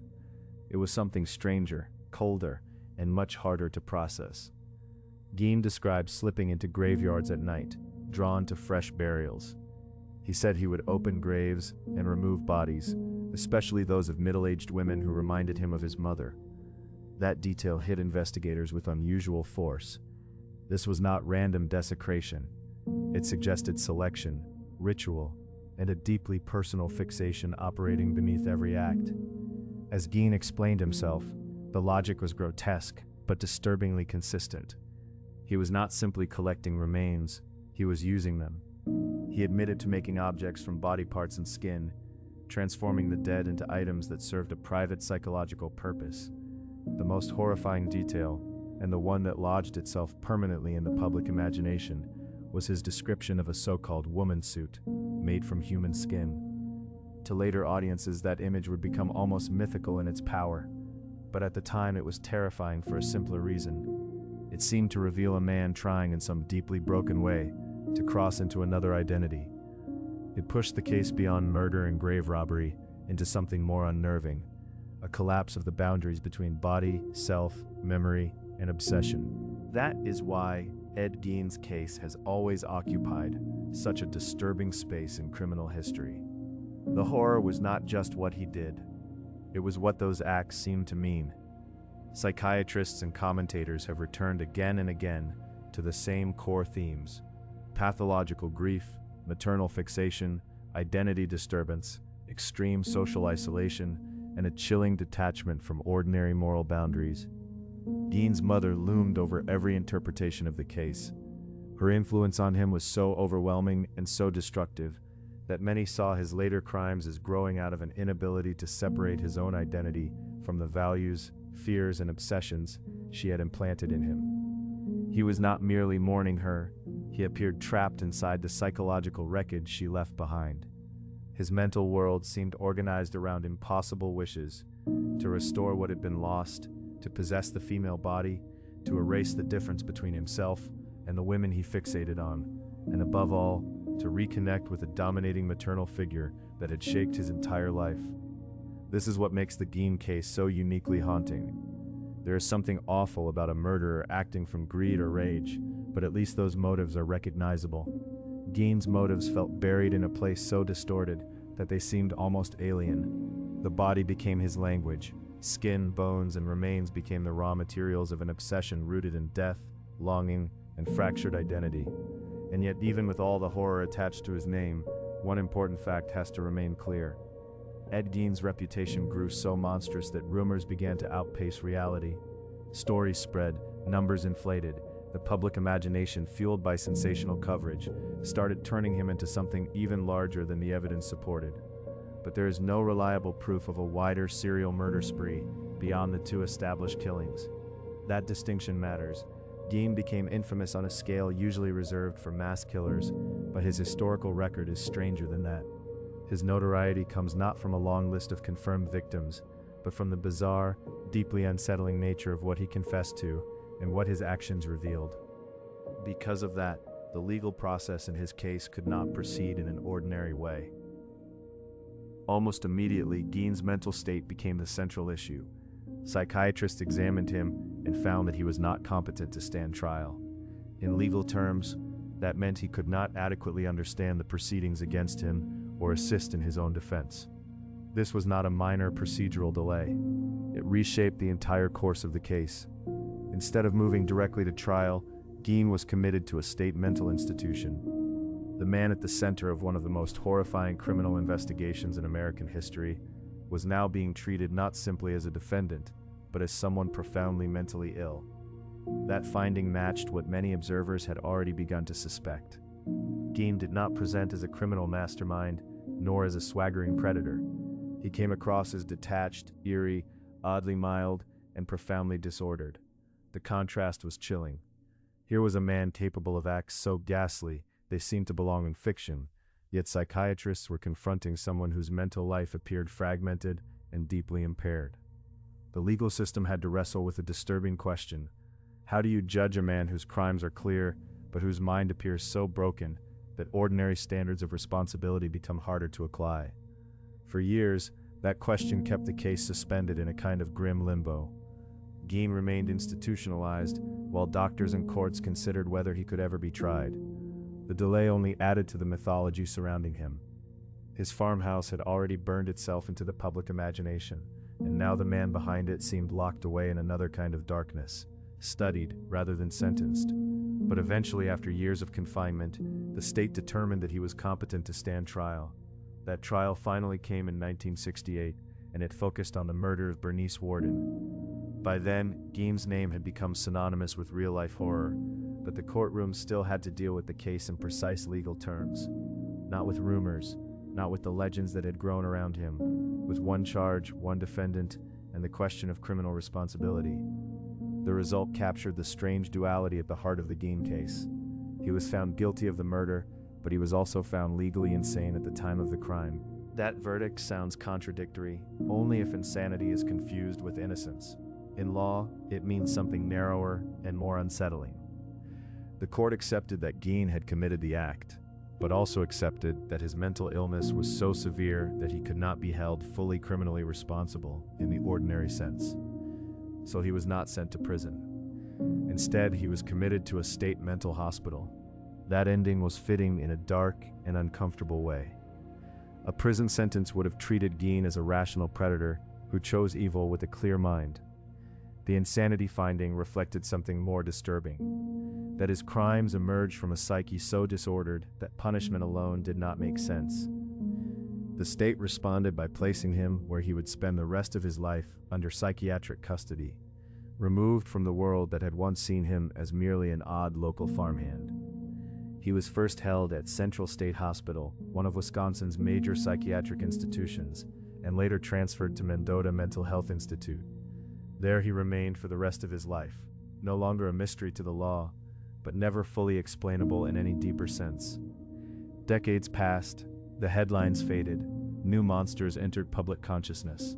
It was something stranger, colder, and much harder to process. Gein described slipping into graveyards at night, drawn to fresh burials. He said he would open graves and remove bodies, especially those of middle-aged women who reminded him of his mother. That detail hit investigators with unusual force. This was not random desecration. It suggested selection, ritual, and a deeply personal fixation operating beneath every act. As Gein explained himself, the logic was grotesque, but disturbingly consistent. He was not simply collecting remains, he was using them. He admitted to making objects from body parts and skin, transforming the dead into items that served a private psychological purpose. The most horrifying detail, and the one that lodged itself permanently in the public imagination, was his description of a so-called woman suit, made from human skin. To later audiences, that image would become almost mythical in its power, but at the time it was terrifying for a simpler reason. It seemed to reveal a man trying in some deeply broken way to cross into another identity. It pushed the case beyond murder and grave robbery into something more unnerving, a collapse of the boundaries between body, self, memory, and obsession. That is why Ed Gein's case has always occupied such a disturbing space in criminal history. The horror was not just what he did, it was what those acts seemed to mean. Psychiatrists and commentators have returned again and again to the same core themes: pathological grief, maternal fixation, identity disturbance, extreme social isolation, and a chilling detachment from ordinary moral boundaries. Gein's mother loomed over every interpretation of the case. Her influence on him was so overwhelming and so destructive that many saw his later crimes as growing out of an inability to separate his own identity from the values, fears, and obsessions she had implanted in him. He was not merely mourning her, he appeared trapped inside the psychological wreckage she left behind. His mental world seemed organized around impossible wishes: to restore what had been lost, to possess the female body, to erase the difference between himself and the women he fixated on, and above all, to reconnect with a dominating maternal figure that had shaped his entire life. This is what makes the Gein case so uniquely haunting. There is something awful about a murderer acting from greed or rage, but at least those motives are recognizable. Gein's motives felt buried in a place so distorted that they seemed almost alien. The body became his language. Skin, bones, and remains became the raw materials of an obsession rooted in death, longing, and fractured identity. And yet, even with all the horror attached to his name, one important fact has to remain clear. Ed Gein's reputation grew so monstrous that rumors began to outpace reality. Stories spread, numbers inflated. The public imagination, fueled by sensational coverage, started turning him into something even larger than the evidence supported. But there is no reliable proof of a wider serial murder spree beyond the two established killings. That distinction matters. Gein became infamous on a scale usually reserved for mass killers, but his historical record is stranger than that. His notoriety comes not from a long list of confirmed victims, but from the bizarre, deeply unsettling nature of what he confessed to and what his actions revealed. Because of that, the legal process in his case could not proceed in an ordinary way. Almost immediately, Gein's mental state became the central issue. Psychiatrists examined him and found that he was not competent to stand trial. In legal terms, that meant he could not adequately understand the proceedings against him or assist in his own defense. This was not a minor procedural delay. It reshaped the entire course of the case. Instead of moving directly to trial, Gein was committed to a state mental institution. The man at the center of one of the most horrifying criminal investigations in American history was now being treated not simply as a defendant, but as someone profoundly mentally ill. That finding matched what many observers had already begun to suspect. Gein did not present as a criminal mastermind, nor as a swaggering predator. He came across as detached, eerie, oddly mild, and profoundly disordered. The contrast was chilling. Here was a man capable of acts so ghastly they seemed to belong in fiction, yet psychiatrists were confronting someone whose mental life appeared fragmented and deeply impaired. The legal system had to wrestle with a disturbing question. How do you judge a man whose crimes are clear, but whose mind appears so broken that ordinary standards of responsibility become harder to apply? For years, that question kept the case suspended in a kind of grim limbo. Gein remained institutionalized, while doctors and courts considered whether he could ever be tried. The delay only added to the mythology surrounding him. His farmhouse had already burned itself into the public imagination, and now the man behind it seemed locked away in another kind of darkness, studied rather than sentenced. But eventually, after years of confinement, the state determined that he was competent to stand trial. That trial finally came in 1968, and it focused on the murder of Bernice Worden. By then, Gein's name had become synonymous with real-life horror, but the courtroom still had to deal with the case in precise legal terms. Not with rumors, not with the legends that had grown around him, with one charge, one defendant, and the question of criminal responsibility. The result captured the strange duality at the heart of the Gein case. He was found guilty of the murder, but he was also found legally insane at the time of the crime. That verdict sounds contradictory, only if insanity is confused with innocence. In law, it means something narrower and more unsettling. The court accepted that Gein had committed the act, but also accepted that his mental illness was so severe that he could not be held fully criminally responsible in the ordinary sense. So he was not sent to prison. Instead, he was committed to a state mental hospital. That ending was fitting in a dark and uncomfortable way. A prison sentence would have treated Gein as a rational predator who chose evil with a clear mind. The insanity finding reflected something more disturbing, that his crimes emerged from a psyche so disordered that punishment alone did not make sense. The state responded by placing him where he would spend the rest of his life under psychiatric custody, removed from the world that had once seen him as merely an odd local farmhand. He was first held at Central State Hospital, one of Wisconsin's major psychiatric institutions, and later transferred to Mendota Mental Health Institute. There he remained for the rest of his life, no longer a mystery to the law, but never fully explainable in any deeper sense. Decades passed, the headlines faded, new monsters entered public consciousness.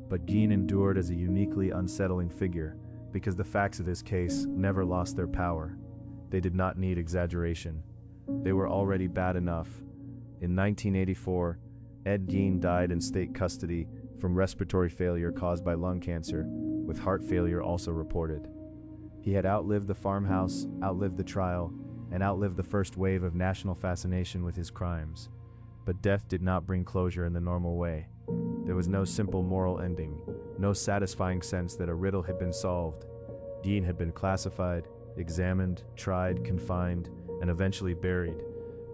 But Gein endured as a uniquely unsettling figure because the facts of his case never lost their power. They did not need exaggeration. They were already bad enough. In 1984, Ed Gein died in state custody from respiratory failure caused by lung cancer, with heart failure also reported. He had outlived the farmhouse, outlived the trial, and outlived the first wave of national fascination with his crimes. But death did not bring closure in the normal way. There was no simple moral ending, no satisfying sense that a riddle had been solved. Gein had been classified, examined, tried, confined, and eventually buried.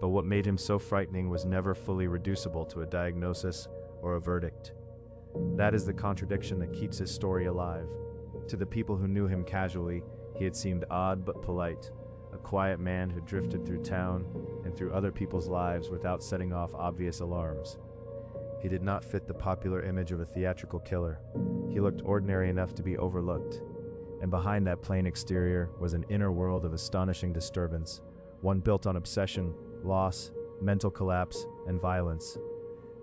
But what made him so frightening was never fully reducible to a diagnosis or a verdict. That is the contradiction that keeps his story alive. To the people who knew him casually, he had seemed odd but polite, a quiet man who drifted through town and through other people's lives without setting off obvious alarms. He did not fit the popular image of a theatrical killer. He looked ordinary enough to be overlooked. And behind that plain exterior was an inner world of astonishing disturbance, one built on obsession, loss, mental collapse, and violence.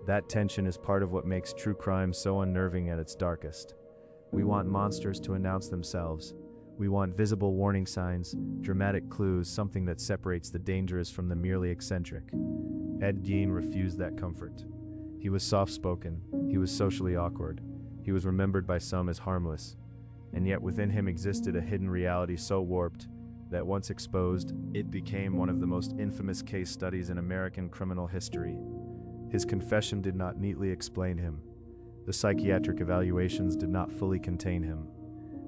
That tension is part of what makes true crime so unnerving at its darkest. We want monsters to announce themselves. We want visible warning signs, dramatic clues, something that separates the dangerous from the merely eccentric. Ed Gein refused that comfort. He was soft-spoken, he was socially awkward, he was remembered by some as harmless, and yet within him existed a hidden reality so warped that once exposed, it became one of the most infamous case studies in American criminal history. His confession did not neatly explain him. The psychiatric evaluations did not fully contain him.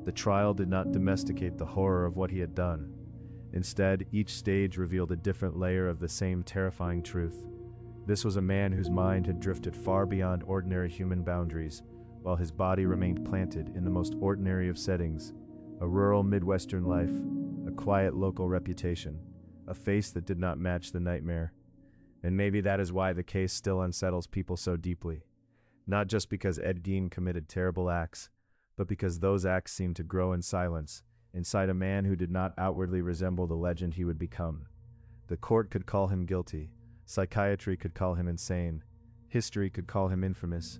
The trial did not domesticate the horror of what he had done. Instead, each stage revealed a different layer of the same terrifying truth. This was a man whose mind had drifted far beyond ordinary human boundaries, while his body remained planted in the most ordinary of settings: a rural Midwestern life, a quiet local reputation, a face that did not match the nightmare. And maybe that is why the case still unsettles people so deeply. Not just because Ed Gein committed terrible acts, but because those acts seemed to grow in silence, inside a man who did not outwardly resemble the legend he would become. The court could call him guilty, psychiatry could call him insane, history could call him infamous,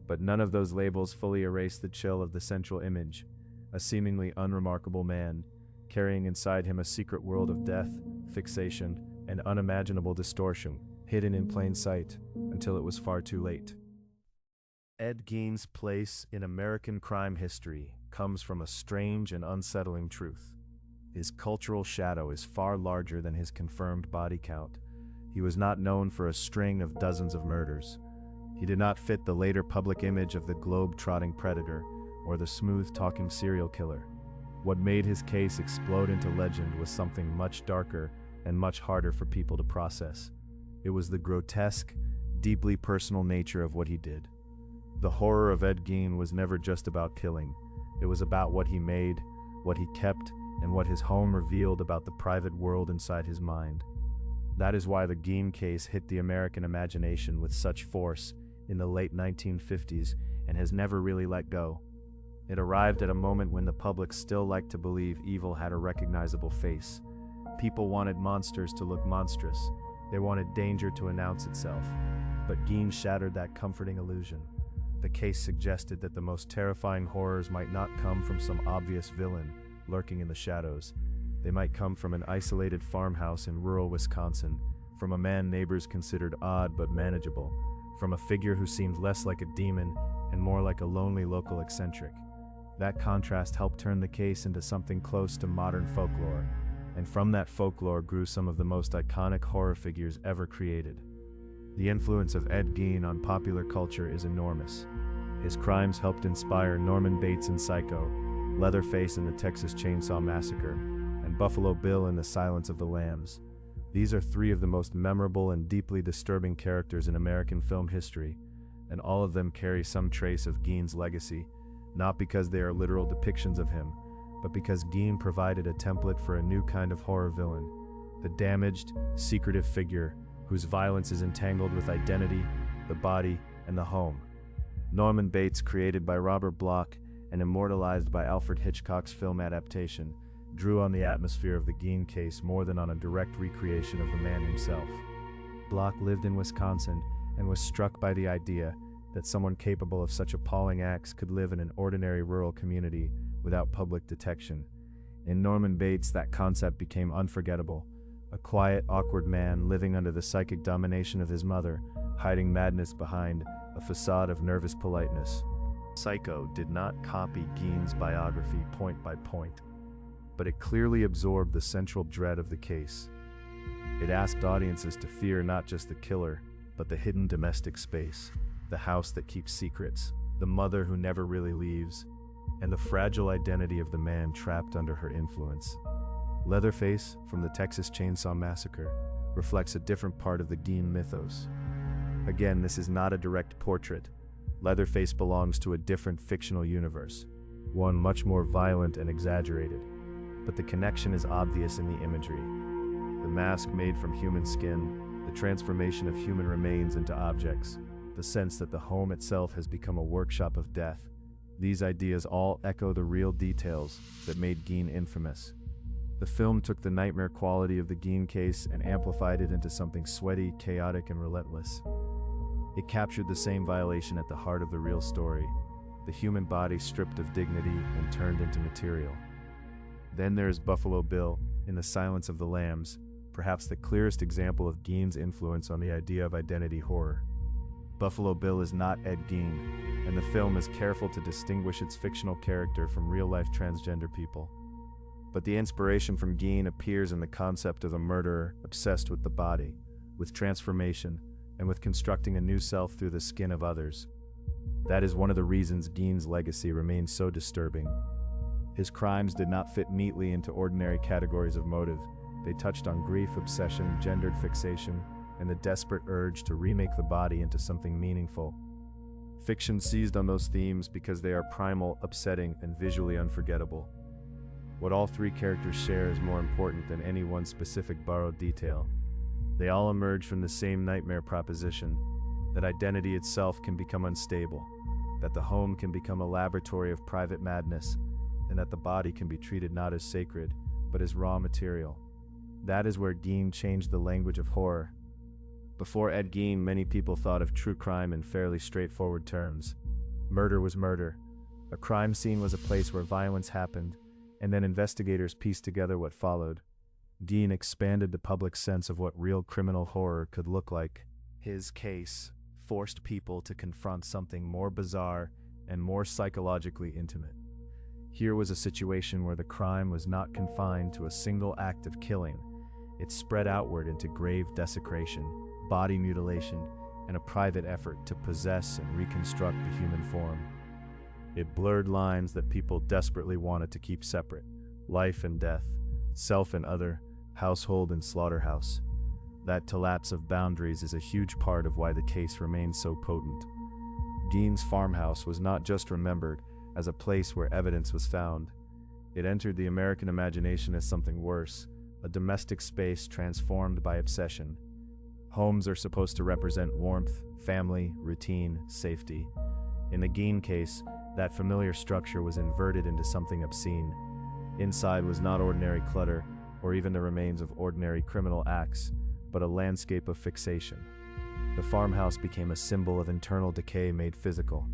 but none of those labels fully erased the chill of the central image, a seemingly unremarkable man, carrying inside him a secret world of death, fixation, and unimaginable distortion, hidden in plain sight, until it was far too late. Ed Gein's place in American crime history comes from a strange and unsettling truth. His cultural shadow is far larger than his confirmed body count. He was not known for a string of dozens of murders. He did not fit the later public image of the globe-trotting predator or the smooth-talking serial killer. What made his case explode into legend was something much darker and much harder for people to process. It was the grotesque, deeply personal nature of what he did. The horror of Ed Gein was never just about killing. It was about what he made, what he kept, and what his home revealed about the private world inside his mind. That is why the Gein case hit the American imagination with such force in the late 1950s and has never really let go. It arrived at a moment when the public still liked to believe evil had a recognizable face. People wanted monsters to look monstrous. They wanted danger to announce itself. But Gein shattered that comforting illusion. The case suggested that the most terrifying horrors might not come from some obvious villain lurking in the shadows. They might come from an isolated farmhouse in rural Wisconsin, from a man neighbors considered odd but manageable, from a figure who seemed less like a demon and more like a lonely local eccentric. That contrast helped turn the case into something close to modern folklore, and from that folklore grew some of the most iconic horror figures ever created. The influence of Ed Gein on popular culture is enormous. His crimes helped inspire Norman Bates in Psycho, Leatherface in the Texas Chainsaw Massacre, and Buffalo Bill in The Silence of the Lambs. These are three of the most memorable and deeply disturbing characters in American film history, and all of them carry some trace of Gein's legacy, not because they are literal depictions of him, but because Gein provided a template for a new kind of horror villain, the damaged, secretive figure whose violence is entangled with identity, the body, and the home. Norman Bates, created by Robert Bloch and immortalized by Alfred Hitchcock's film adaptation, drew on the atmosphere of the Gein case more than on a direct recreation of the man himself. Bloch lived in Wisconsin and was struck by the idea that someone capable of such appalling acts could live in an ordinary rural community without public detection. In Norman Bates, that concept became unforgettable. A quiet, awkward man living under the psychic domination of his mother, hiding madness behind a facade of nervous politeness. Psycho did not copy Gein's biography point by point, but it clearly absorbed the central dread of the case. It asked audiences to fear not just the killer, but the hidden domestic space, the house that keeps secrets, the mother who never really leaves, and the fragile identity of the man trapped under her influence. Leatherface, from the Texas Chainsaw Massacre, reflects a different part of the Gein mythos. Again, this is not a direct portrait, Leatherface belongs to a different fictional universe, one much more violent and exaggerated. But the connection is obvious in the imagery. The mask made from human skin, the transformation of human remains into objects, the sense that the home itself has become a workshop of death. These ideas all echo the real details that made Gein infamous. The film took the nightmare quality of the Gein case and amplified it into something sweaty, chaotic, and relentless. It captured the same violation at the heart of the real story, the human body stripped of dignity and turned into material. Then there is Buffalo Bill, in The Silence of the Lambs, perhaps the clearest example of Gein's influence on the idea of identity horror. Buffalo Bill is not Ed Gein, and the film is careful to distinguish its fictional character from real-life transgender people. But the inspiration from Gein appears in the concept of a murderer obsessed with the body, with transformation, and with constructing a new self through the skin of others. That is one of the reasons Gein's legacy remains so disturbing. His crimes did not fit neatly into ordinary categories of motive. They touched on grief, obsession, gendered fixation, and the desperate urge to remake the body into something meaningful. Fiction seized on those themes because they are primal, upsetting, and visually unforgettable. What all three characters share is more important than any one specific borrowed detail. They all emerge from the same nightmare proposition, that identity itself can become unstable, that the home can become a laboratory of private madness, and that the body can be treated not as sacred, but as raw material. That is where Gein changed the language of horror. Before Ed Gein, many people thought of true crime in fairly straightforward terms. Murder was murder. A crime scene was a place where violence happened, and then investigators pieced together what followed. Gein expanded the public sense of what real criminal horror could look like. His case forced people to confront something more bizarre and more psychologically intimate. Here was a situation where the crime was not confined to a single act of killing. It spread outward into grave desecration, body mutilation, and a private effort to possess and reconstruct the human form. It blurred lines that people desperately wanted to keep separate: life and death, self and other, household and slaughterhouse. That collapse of boundaries is a huge part of why the case remains so potent. Gein's farmhouse was not just remembered as a place where evidence was found. It entered the American imagination as something worse, a domestic space transformed by obsession. Homes are supposed to represent warmth, family, routine, safety. In the Gein case, that familiar structure was inverted into something obscene. Inside was not ordinary clutter, or even the remains of ordinary criminal acts, but a landscape of fixation. The farmhouse became a symbol of internal decay made physical.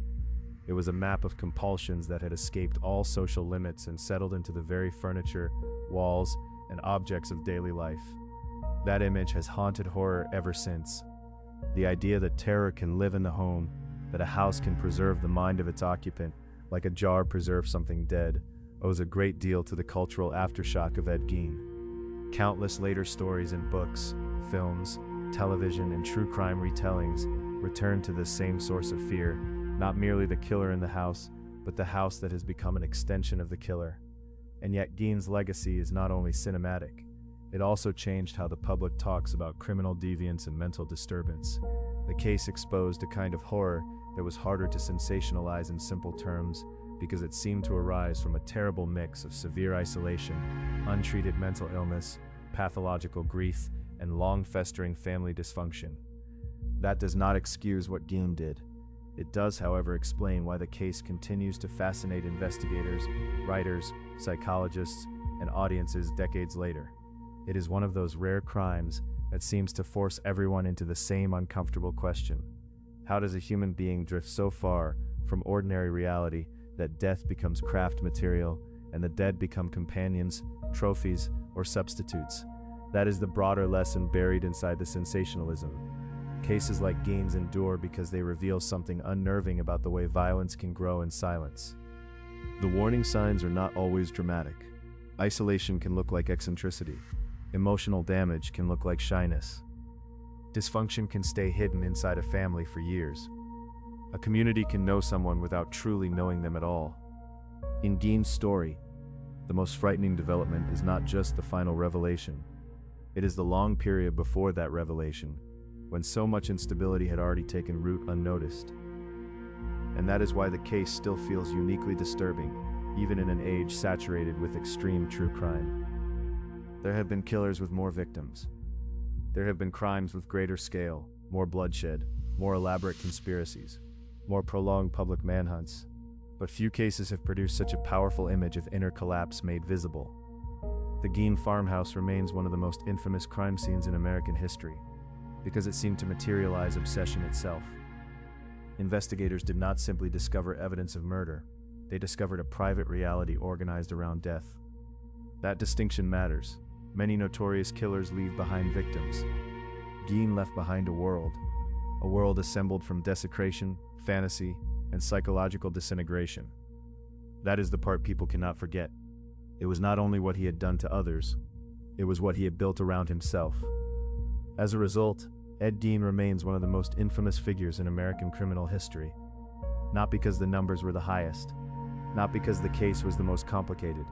It was a map of compulsions that had escaped all social limits and settled into the very furniture, walls, and objects of daily life. That image has haunted horror ever since. The idea that terror can live in the home, that a house can preserve the mind of its occupant, like a jar preserves something dead, owes a great deal to the cultural aftershock of Ed Gein. Countless later stories in books, films, television, and true crime retellings return to this same source of fear, not merely the killer in the house, but the house that has become an extension of the killer. And yet Gein's legacy is not only cinematic, it also changed how the public talks about criminal deviance and mental disturbance. The case exposed a kind of horror that was harder to sensationalize in simple terms because it seemed to arise from a terrible mix of severe isolation, untreated mental illness, pathological grief, and long-festering family dysfunction. That does not excuse what Gein did. It does, however, explain why the case continues to fascinate investigators, writers, psychologists, and audiences decades later. It is one of those rare crimes that seems to force everyone into the same uncomfortable question. How does a human being drift so far from ordinary reality that death becomes craft material and the dead become companions, trophies, or substitutes? That is the broader lesson buried inside the sensationalism. Cases like Gein's endure because they reveal something unnerving about the way violence can grow in silence. The warning signs are not always dramatic. Isolation can look like eccentricity. Emotional damage can look like shyness. Dysfunction can stay hidden inside a family for years. A community can know someone without truly knowing them at all. In Gein's story, the most frightening development is not just the final revelation. It is the long period before that revelation, when so much instability had already taken root unnoticed. and that is why the case still feels uniquely disturbing, even in an age saturated with extreme true crime. There have been killers with more victims. There have been crimes with greater scale, more bloodshed, more elaborate conspiracies, more prolonged public manhunts. But few cases have produced such a powerful image of inner collapse made visible. The Gein farmhouse remains one of the most infamous crime scenes in American history, because it seemed to materialize obsession itself. Investigators did not simply discover evidence of murder, they discovered a private reality organized around death. That distinction matters. Many notorious killers leave behind victims. Gein left behind a world assembled from desecration, fantasy, and psychological disintegration. That is the part people cannot forget. It was not only what he had done to others, it was what he had built around himself. As a result, Ed Gein remains one of the most infamous figures in American criminal history. Not because the numbers were the highest, not because the case was the most complicated,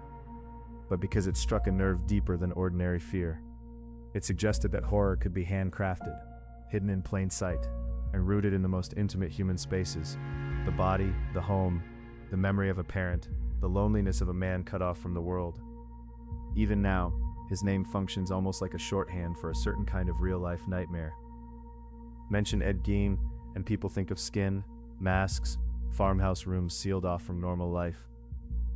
but because it struck a nerve deeper than ordinary fear. It suggested that horror could be handcrafted, hidden in plain sight, and rooted in the most intimate human spaces: the body, the home, the memory of a parent, the loneliness of a man cut off from the world. Even now, his name functions almost like a shorthand for a certain kind of real-life nightmare. Mention Ed Gein, and people think of skin, masks, farmhouse rooms sealed off from normal life,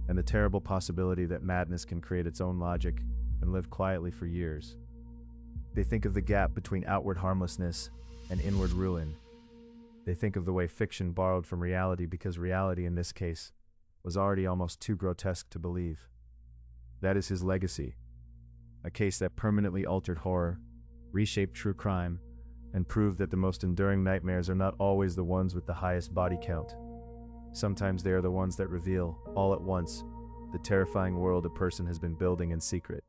and the terrible possibility that madness can create its own logic and live quietly for years. They think of the gap between outward harmlessness and inward ruin. They think of the way fiction borrowed from reality because reality, in this case, was already almost too grotesque to believe. That is his legacy. A case that permanently altered horror, reshaped true crime, and proved that the most enduring nightmares are not always the ones with the highest body count. Sometimes they are the ones that reveal, all at once, the terrifying world a person has been building in secret.